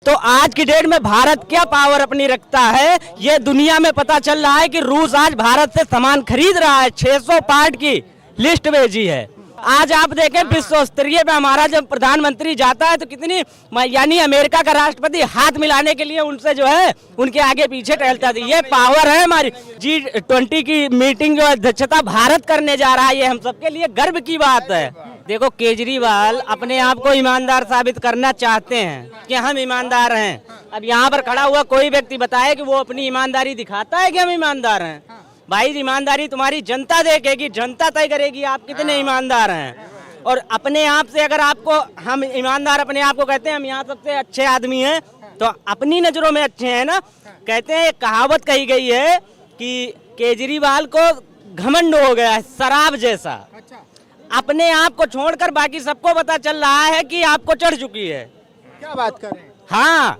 तो आज की डेट में भारत क्या पावर अपनी रखता है, ये दुनिया में पता चल रहा है कि रूस आज भारत से सामान खरीद रहा है। 600 पार्ट की लिस्ट भेजी है। आज आप देखें विश्व स्तरीय पे हमारा जब प्रधानमंत्री जाता है तो कितनी, यानी अमेरिका का राष्ट्रपति हाथ मिलाने के लिए उनसे जो है उनके आगे पीछे टहलता था। ये पावर है हमारी। G20 की मीटिंग जो अध्यक्षता भारत करने जा रहा है, ये हम सबके लिए गर्व की बात है। देखो, केजरीवाल अपने आप को ईमानदार साबित करना चाहते हैं कि हम ईमानदार हैं। अब यहाँ पर खड़ा हुआ कोई व्यक्ति बताए कि वो अपनी ईमानदारी दिखाता है कि हम ईमानदार हैं। भाई, ईमानदारी तुम्हारी जनता देखेगी, जनता तय करेगी आप कितने ईमानदार हैं। और अपने आप से अगर आपको हम ईमानदार अपने आप को कहते हैं हम यहाँ सबसे अच्छे आदमी हैं, तो अपनी नजरों में अच्छे हैं ना। कहते हैं, एक कहावत कही गई है कि केजरीवाल को घमंड हो गया है शराब जैसा। अपने आप को छोड़कर बाकी सबको पता चल रहा है कि आपको चढ़ चुकी है। क्या बात कर रहे हैं? हाँ,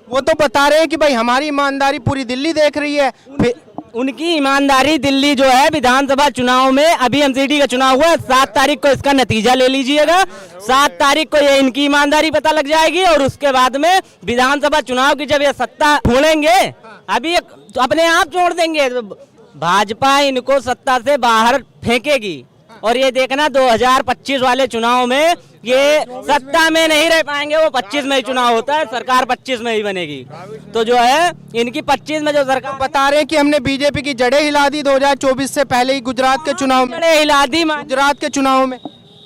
वो तो बता रहे हैं कि भाई हमारी ईमानदारी पूरी दिल्ली देख रही है। उनकी ईमानदारी दिल्ली जो है विधानसभा चुनाव में, अभी एमसीडी का चुनाव हुआ है, 7 तारीख को इसका नतीजा ले लीजिएगा। 7 तारीख को ये इनकी ईमानदारी पता लग जाएगी और उसके बाद में विधानसभा चुनाव की जब ये सत्ता ढूंढेंगे, अभी तो अपने आप छोड़ देंगे। भाजपा इनको सत्ता से बाहर फेंकेगी और ये देखना 2025 वाले चुनाव में ये सत्ता में नहीं रह पाएंगे। वो 25 में ही चुनाव होता है, सरकार 25 में ही बनेगी। तो जो है इनकी 25 में जो सरकार, बता रहे हैं कि हमने बीजेपी की जड़ें हिला दी 2024 से पहले ही गुजरात के चुनाव में। जड़ें हिला दी गुजरात के चुनाव में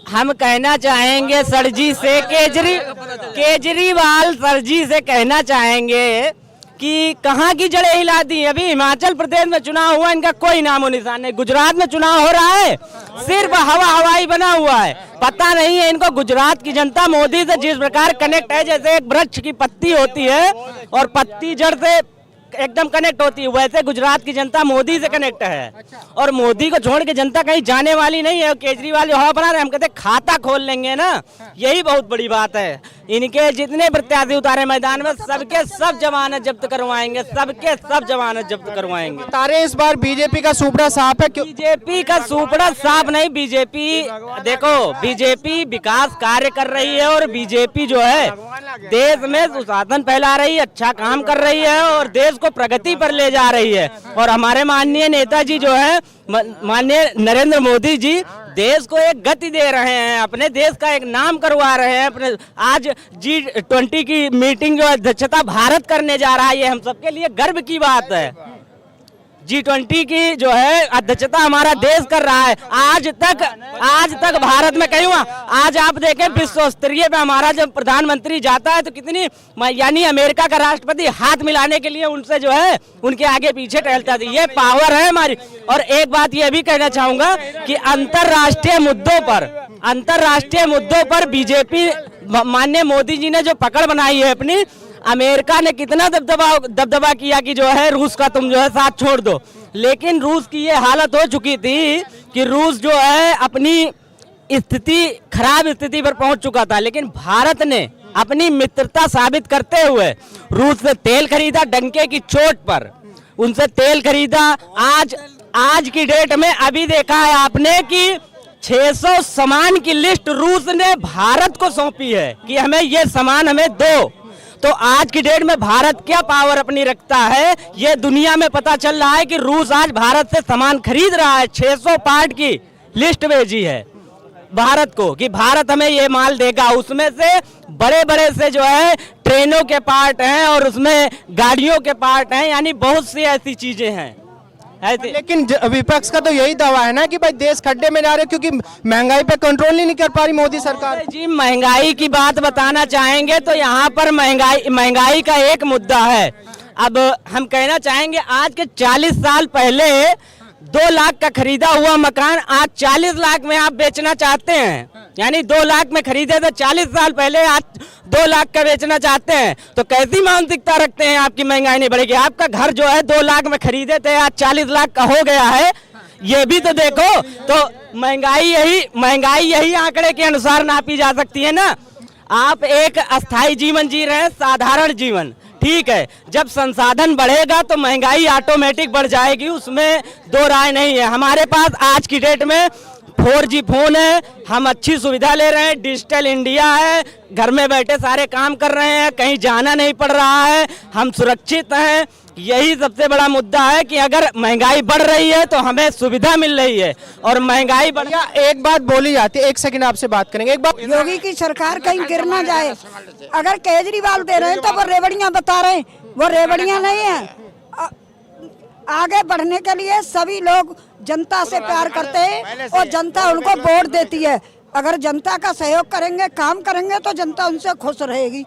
हम कहना चाहेंगे सर जी से, केजरीवाल सर जी से कहना चाहेंगे कि कहाँ की जड़ें हिला दी। अभी हिमाचल प्रदेश में चुनाव हुआ, इनका कोई नामो निशान नहीं। गुजरात में चुनाव हो रहा है, सिर्फ हवाई बना हुआ है। पता नहीं है इनको गुजरात की जनता मोदी से जिस प्रकार कनेक्ट है, जैसे एक वृक्ष की पत्ती होती है और पत्ती जड़ से एकदम कनेक्ट होती है, वैसे गुजरात की जनता मोदी से कनेक्ट है। और मोदी को छोड़ के जनता कहीं जाने वाली नहीं है। केजरीवाल जो हवा बना रहे, हम कहते खाता खोल लेंगे ना, यही बहुत बड़ी बात है। इनके जितने प्रत्याशी उतारे मैदान में सबके सब जमानत जब्त करवाएंगे, सबके सब जमानत जब्त करवाएंगे। बता रहे इस बार बीजेपी का सुपड़ा साफ है। बीजेपी का सुपड़ा साफ नहीं। बीजेपी देखो, बीजेपी विकास कार्य कर रही है और बीजेपी जो है देश में सुशासन फैला रही है, अच्छा काम कर रही है और देश को प्रगति पर ले जा रही है। और हमारे माननीय नेताजी जो है, माननीय नरेंद्र मोदी जी, देश को एक गति दे रहे हैं, अपने देश का एक नाम करवा रहे हैं। अपने आज G20 की मीटिंग जो अध्यक्षता भारत करने जा रहा है, ये हम सबके लिए गर्व की बात है। G20 की जो है अध्यक्षता हमारा देश कर रहा है। आज तक भारत में कहीं हुआ। आज आप देखें विश्व स्तरीय पे हमारा जब प्रधानमंत्री जाता है तो कितनी, यानी अमेरिका का राष्ट्रपति हाथ मिलाने के लिए उनसे जो है उनके आगे पीछे टहलता था। ये पावर है हमारी। और एक बात ये भी कहना चाहूंगा कि अंतर्राष्ट्रीय मुद्दों पर बीजेपी, माननीय मोदी जी ने जो पकड़ बनाई है अपनी, अमेरिका ने कितना दबदबा किया कि जो है रूस का तुम जो है साथ छोड़ दो, लेकिन रूस की ये हालत हो चुकी थी कि रूस जो है अपनी खराब स्थिति पर पहुंच चुका था। लेकिन भारत ने अपनी मित्रता साबित करते हुए रूस से तेल खरीदा, डंके की चोट पर उनसे तेल खरीदा। आज की डेट में अभी देखा है आपने कि 600 सामान की लिस्ट रूस ने भारत को सौंपी है कि हमें ये सामान हमें दो। तो आज की डेट में भारत क्या पावर अपनी रखता है, ये दुनिया में पता चल रहा है कि रूस आज भारत से सामान खरीद रहा है। 600 पार्ट की लिस्ट भेजी है भारत को कि भारत हमें ये माल देगा। उसमें से बड़े से जो है ट्रेनों के पार्ट हैं और उसमें गाड़ियों के पार्ट हैं, यानी बहुत सी ऐसी चीजें हैं। लेकिन विपक्ष का तो यही दावा है ना कि भाई देश खड्डे में जा रहे, क्योंकि महंगाई पे कंट्रोल नहीं कर पा रही मोदी सरकार। जी, महंगाई की बात बताना चाहेंगे तो यहाँ पर महंगाई का एक मुद्दा है। अब हम कहना चाहेंगे आज के 40 साल पहले 2 लाख का खरीदा हुआ मकान आज 40 लाख में आप बेचना चाहते हैं, यानी 2 लाख में खरीदे थे 40 साल पहले, आज 2 लाख का बेचना चाहते हैं। तो कैसी मानसिकता रखते हैं, आपकी महंगाई नहीं बढ़ेगी। आपका घर जो है 2 लाख में खरीदे थे, आज 40 लाख का हो गया है, ये भी तो देखो। तो महंगाई यही आंकड़े के अनुसार नापी जा सकती है ना। आप एक अस्थायी जीवन जी रहे हैं, साधारण जीवन, ठीक है। जब संसाधन बढ़ेगा तो महंगाई ऑटोमेटिक बढ़ जाएगी, उसमें दो राय नहीं है। हमारे पास आज की डेट में 4G फोन है, हम अच्छी सुविधा ले रहे हैं, डिजिटल इंडिया है, घर में बैठे सारे काम कर रहे हैं, कहीं जाना नहीं पड़ रहा है, हम सुरक्षित हैं। यही सबसे बड़ा मुद्दा है कि अगर महंगाई बढ़ रही है तो हमें सुविधा मिल रही है, और महंगाई बढ़ या एक बात बोली जाती है, एक सेकंड आपसे बात करेंगे, एक बात। योगी की सरकार कहीं गिर ना जाए। अगर केजरीवाल दे रहे हैं तो वो रेवड़ियां बता रहे हैं, वो रेवड़ियां नहीं है। आगे बढ़ने के लिए सभी लोग जनता से प्यार करते हैं और जनता उनको वोट देती है। अगर जनता का सहयोग करेंगे, काम करेंगे तो जनता उनसे खुश रहेगी।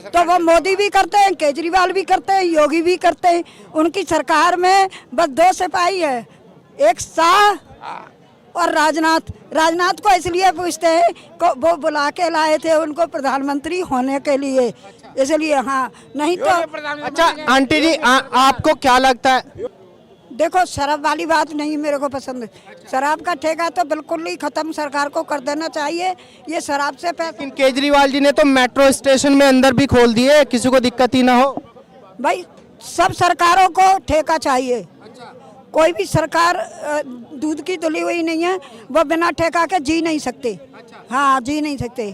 तो वो मोदी भी करते हैं, केजरीवाल भी करते हैं, योगी भी करते हैं। उनकी सरकार में बस 2 सिपाही है, एक शाह और राजनाथ को इसलिए पूछते हैं को वो बुला के लाए थे उनको प्रधानमंत्री होने के लिए, इसलिए। हाँ, नहीं तो अच्छा आंटी जी, आपको क्या लगता है? देखो, शराब वाली बात नहीं मेरे को पसंद। शराब का ठेका तो बिल्कुल ही खत्म सरकार को कर देना चाहिए। ये शराब से लेकिन केजरीवाल जी ने तो मेट्रो स्टेशन में अंदर भी खोल दिए, किसी को दिक्कत ही ना हो। भाई, सब सरकारों को ठेका चाहिए। कोई भी सरकार दूध की धुली हुई नहीं है, वो बिना ठेका के जी नहीं सकते। हाँ, जी नहीं सकते,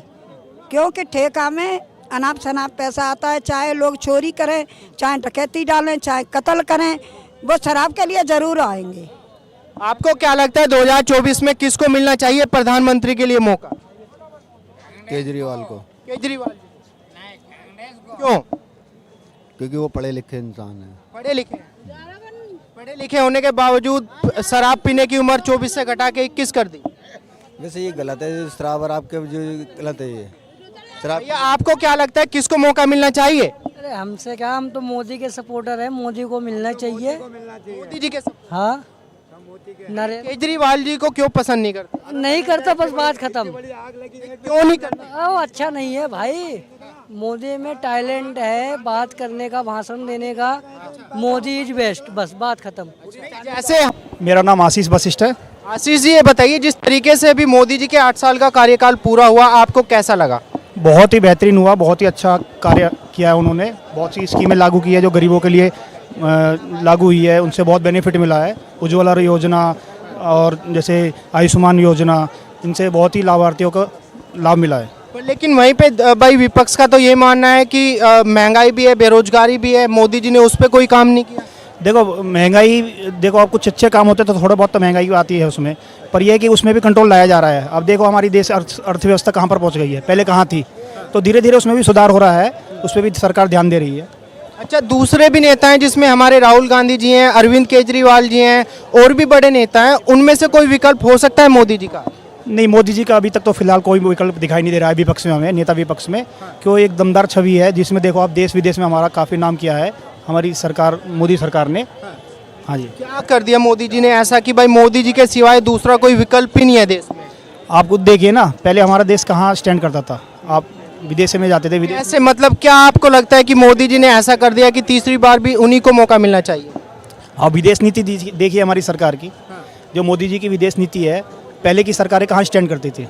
क्योंकि ठेका में अनाप शनाप पैसा आता है। चाहे लोग चोरी करें, चाहे डकैती डालें, चाहे कत्ल करें, वो शराब के लिए जरूर आएंगे। आपको क्या लगता है 2024 में किसको मिलना चाहिए प्रधानमंत्री के लिए मौका? केजरीवाल को। केजरीवाल जी। क्यों? क्योंकि वो पढ़े लिखे इंसान है। पढ़े लिखे होने के बावजूद शराब पीने की उम्र 24 से घटा के 21 कर दी। वैसे ये गलत है, शराब और आपके जो गलत है ये शराब। भैया, आपको क्या लगता है किसको मौका मिलना चाहिए? अरे हमसे क्या, हम तो मोदी के सपोर्टर हैं, मोदी को मिलना चाहिए। मोदी जी के हाँ, नरेंद्र केजरीवाल जी को क्यों पसंद नहीं करते? नहीं करता, बस बात खत्म। क्यों नहीं करते? वो अच्छा नहीं है भाई। मोदी में टैलेंट है बात करने का, भाषण देने का। मोदी इज बेस्ट, बस बात खत्म। जैसे मेरा नाम आशीष वशिष्ठ है। आशीष जी, ये बताइए, जिस तरीके से अभी मोदी जी के 8 साल का कार्यकाल पूरा हुआ, आपको कैसा लगा? बहुत ही बेहतरीन हुआ, बहुत ही अच्छा कार्य किया है उन्होंने। बहुत सी स्कीमें लागू की है जो गरीबों के लिए लागू हुई है, उनसे बहुत बेनिफिट मिला है। उज्ज्वला योजना और जैसे आयुष्मान योजना, इनसे बहुत ही लाभार्थियों को लाभ मिला है। लेकिन वहीं पे भाई विपक्ष का तो ये मानना है कि महंगाई भी है, बेरोजगारी भी है, मोदी जी ने उस पर कोई काम नहीं किया। देखो महंगाई, देखो आप कुछ अच्छे काम होते तो थोड़ा बहुत तो महंगाई आती है उसमें, पर यह है कि उसमें भी कंट्रोल लाया जा रहा है। अब देखो हमारी देश अर्थव्यवस्था कहाँ पर पहुँच गई है, पहले कहाँ थी, तो धीरे धीरे उसमें भी सुधार हो रहा है, उस पर भी सरकार ध्यान दे रही है। अच्छा, दूसरे भी नेता हैं जिसमें हमारे राहुल गांधी जी हैं, अरविंद केजरीवाल जी हैं, और भी बड़े नेता हैं, उनमें से कोई विकल्प हो सकता है मोदी जी का? नहीं, मोदी जी का अभी तक तो फिलहाल कोई विकल्प दिखाई नहीं दे रहा है विपक्ष में, हमें नेता विपक्ष में। क्यों, एक दमदार छवि है जिसमें देखो आप देश विदेश में हमारा काफ़ी नाम किया है हमारी सरकार, मोदी सरकार ने। हाँ जी। क्या कर दिया मोदी जी ने ऐसा कि भाई मोदी जी के सिवाय दूसरा कोई विकल्प ही नहीं है देश में? आप खुद देखिए ना, पहले हमारा देश कहाँ स्टैंड करता था, आप विदेश में जाते थे। विदेश ऐसे मतलब क्या आपको लगता है कि मोदी जी ने ऐसा कर दिया कि तीसरी बार भी उन्हीं को मौका मिलना चाहिए? आप विदेश नीति देखिए हमारी सरकार की, जो मोदी जी की विदेश नीति है, पहले की सरकारें कहाँ स्टैंड करती थी।